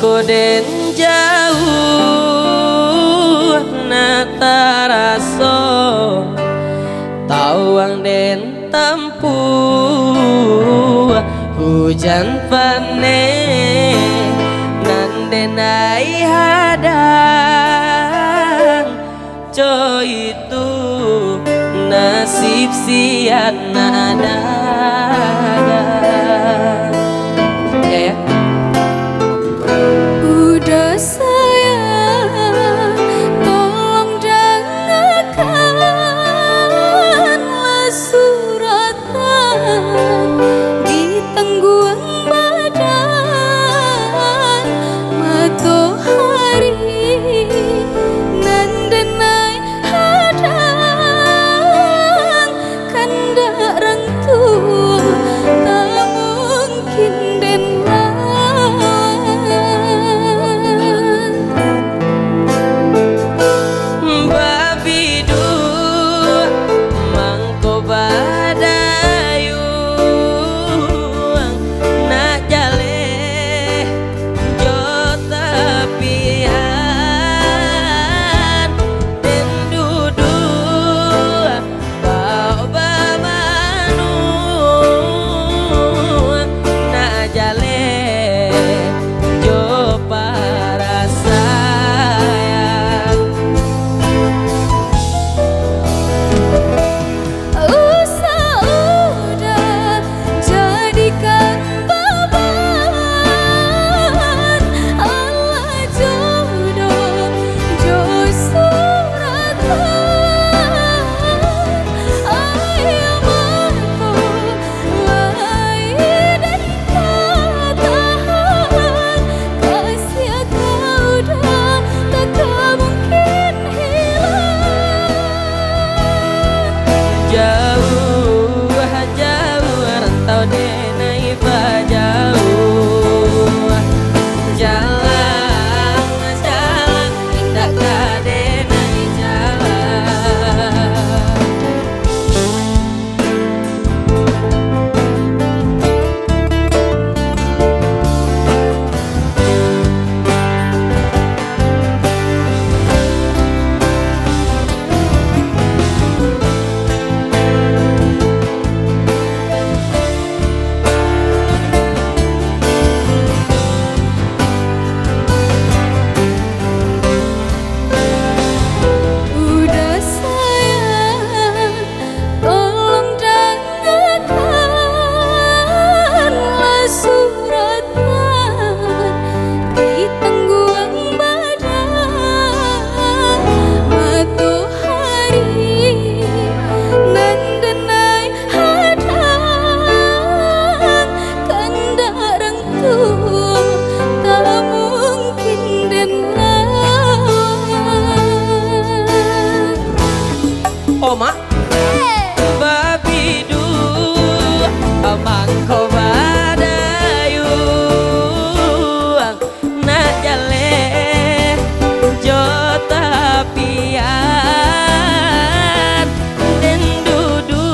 mangko den jauh nata raso tawang den tempuh hujan pane nanden ai hadang co itu nasib sian nada ya. Udah sayang, tolong dengarkanlah suratan di tengguang badan matahari nandenai hadang kanda rentu tak mungkin den Oma babi du mangko badayu nak jale jo tapian den dudu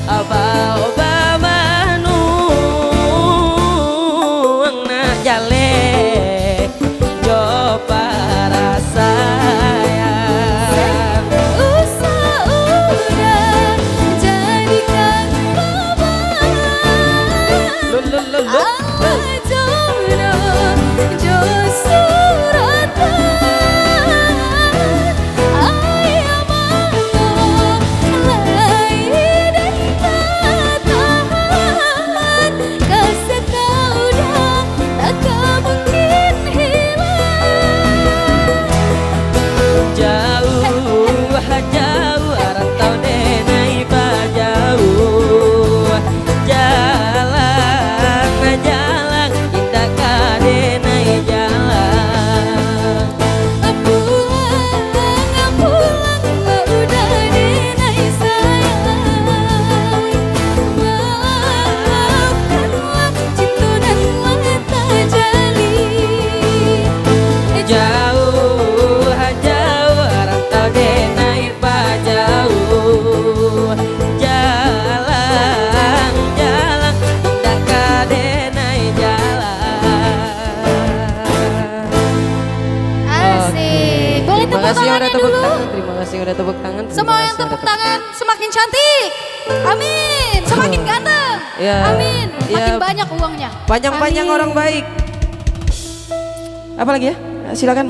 abau bamanu nak jale jo parasa Terima tepuk kasih yang udah tangannya tepuk dulu. tangan. Terima kasih yang udah tepuk tangan. Terima Semua yang kasih tepuk udah tangan semakin cantik. Amin. Semakin ganteng. Ya. Amin. Makin Ya. banyak uangnya. Panjang-panjang Amin. orang baik. Apa lagi ya? Silakan.